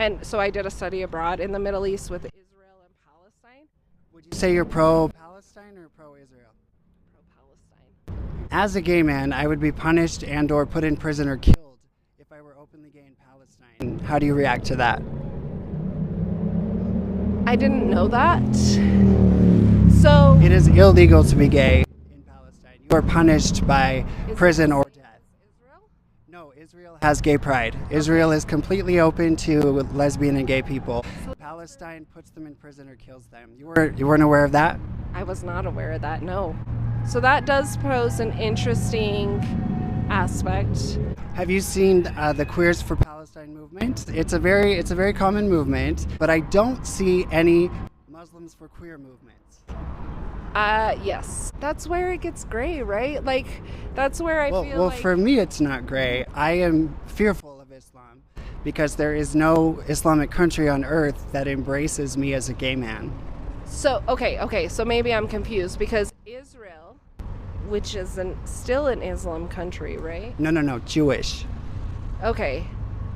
And so I did a study abroad in the Middle East with Israel and Palestine. Would you say you're pro-Palestine or pro-Israel? Pro-Palestine. As a gay man, I would be punished and or put in prison or killed if I were openly gay in Palestine. How do you react to that? I didn't know that. So it is illegal to be gay in Palestine. You are punished by prison or death. Israel? No, Israel has gay pride. Israel is completely open to lesbian and gay people. Palestine puts them in prison or kills them. You weren't aware of that? I was not aware of that, no. So that does pose an interesting aspect. Have you seen the Queers for Palestine movement? It's a very common movement, but I don't see any Muslims for Queer movements. Yes. That's where it gets gray, right? Like, that's where I feel well, like... for me, it's not gray. I am fearful of Islam because there is no Islamic country on earth that embraces me as a gay man. So, okay, so maybe I'm confused because Israel, which is still an Islam country, right? No, Jewish. Okay.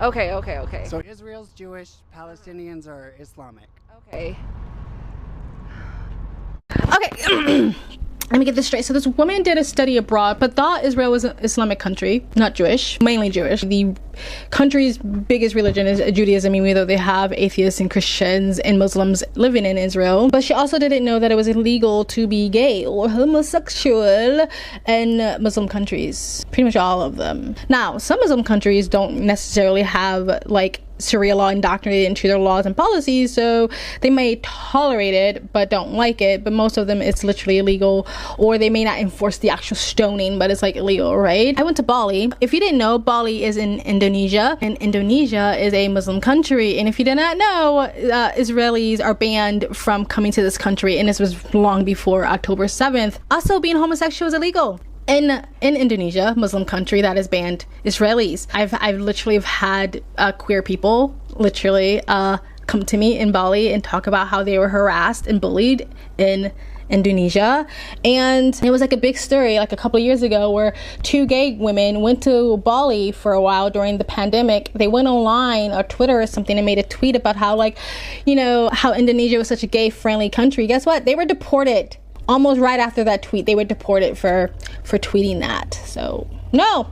So Israel's Jewish, Palestinians are Islamic. Okay. Okay, let me get this straight. So this woman did a study abroad, but thought Israel was an Islamic country, not Jewish, mainly Jewish. The country's biggest religion is Judaism, even though they have atheists and Christians and Muslims living in Israel. But she also didn't know that it was illegal to be gay or homosexual in Muslim countries, pretty much all of them. Now, some Muslim countries don't necessarily have like Sharia law indoctrinated into their laws and policies, so they may tolerate it but don't like it, but most of them it's literally illegal, or they may not enforce the actual stoning, but it's like illegal, right? I went to Bali. If you didn't know, Bali is in Indonesia, and Indonesia is a Muslim country, and if you did not know, Israelis are banned from coming to this country, and this was long before October 7th. Also, being homosexual is illegal. In Indonesia, Muslim country that has banned Israelis. I've literally had queer people literally come to me in Bali and talk about how they were harassed and bullied in Indonesia. And it was like a big story like a couple of years ago where two gay women went to Bali for a while during the pandemic. They went online or Twitter or something and made a tweet about how, like, you know, how Indonesia was such a gay friendly country. Guess what? They were deported. Almost right after that tweet, they were deported for tweeting that. So, no,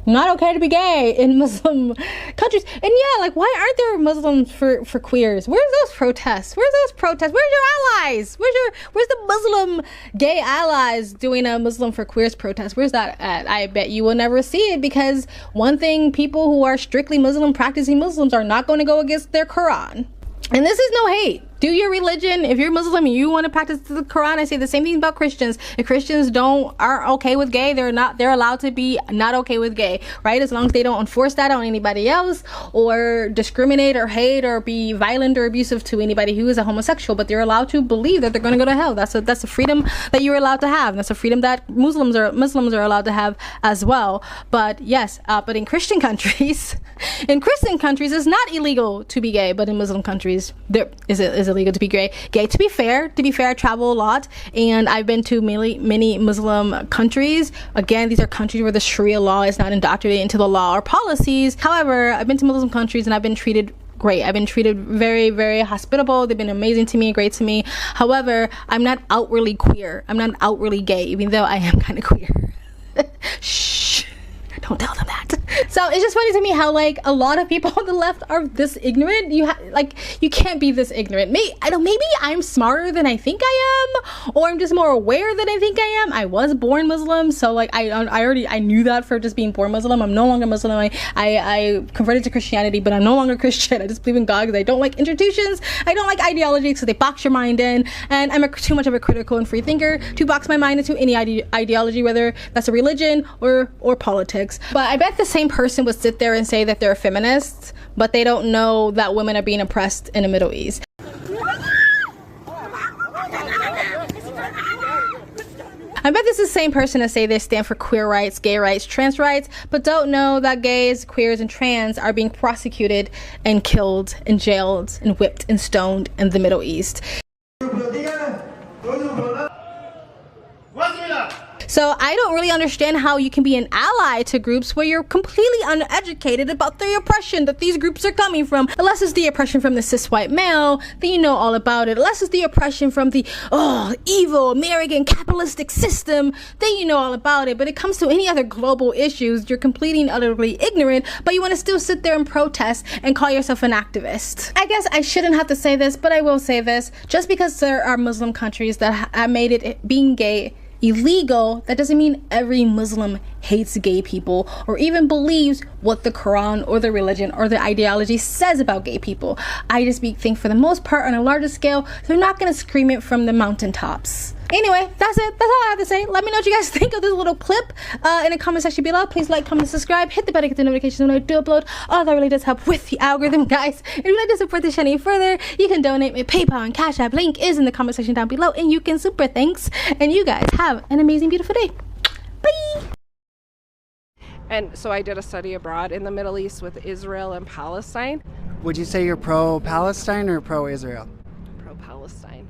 not okay to be gay in Muslim countries. And yeah, like, why aren't there Muslims for queers? Where's those protests? Where's your allies? Where's the Muslim gay allies doing a Muslim for queers protest? Where's that at? I bet you will never see it, because one thing, people who are strictly Muslim, practicing Muslims, are not going to go against their Quran. And this is no hate. Do your religion. If you're Muslim and you want to practice the Quran, I say the same thing about Christians. If Christians aren't okay with gay, they're allowed to be not okay with gay, right? As long as they don't enforce that on anybody else or discriminate or hate or be violent or abusive to anybody who is a homosexual, but they're allowed to believe that they're going to go to hell. That's a freedom that you're allowed to have. That's a freedom that Muslims are allowed to have as well. But yes, but in Christian countries, it's not illegal to be gay, but in Muslim countries, there is illegal to be gay. To be fair, I travel a lot, and I've been to many Muslim countries. Again, these are countries where the Sharia law is not indoctrinated into the law or policies. However, I've been to Muslim countries and I've been treated great. I've been treated very, very hospitable. They've been amazing to me, great to me. However, I'm not outwardly queer. I'm not outwardly gay, even though I am kind of queer. Shh. Don't tell them that. So it's just funny to me how, like, a lot of people on the left are this ignorant. You can't be this ignorant. Maybe I'm smarter than I think I am, or I'm just more aware than I think I am. I was born Muslim, so like I knew that for just being born Muslim. I'm no longer Muslim. I converted to Christianity, but I'm no longer Christian. I just believe in God because I don't like institutions. I don't like ideology, so they box your mind in, and I'm too much of a critical and free thinker to box my mind into any ideology, whether that's a religion or politics. But I bet the same person would sit there and say that they're a feminist, but they don't know that women are being oppressed in the Middle East. I bet this is the same person that say they stand for queer rights, gay rights, trans rights, but don't know that gays, queers, and trans are being prosecuted and killed and jailed and whipped and stoned in the Middle East. So I don't really understand how you can be an ally to groups where you're completely uneducated about the oppression that these groups are coming from. Unless it's the oppression from the cis white male, then you know all about it. Unless it's the oppression from the evil American capitalistic system, then you know all about it. But it comes to any other global issues, you're completely and utterly ignorant, but you want to still sit there and protest and call yourself an activist. I guess I shouldn't have to say this, but I will say this. Just because there are Muslim countries that have made it being gay illegal, that doesn't mean every Muslim hates gay people or even believes what the Quran or the religion or the ideology says about gay people. I just think for the most part, on a larger scale, they're not going to scream it from the mountaintops. Anyway, that's it. That's all I have to say. Let me know what you guys think of this little clip in the comment section below. Please like, comment, subscribe, hit the bell to get the notifications when I do upload. All that really does help with the algorithm, guys. If you'd like to support this channel further, you can donate. My PayPal and Cash App link is in the comment section down below, and you can super thanks. And you guys have an amazing, beautiful day. Bye! And so I did a study abroad in the Middle East with Israel and Palestine. Would you say you're pro-Palestine or pro-Israel? Pro-Palestine.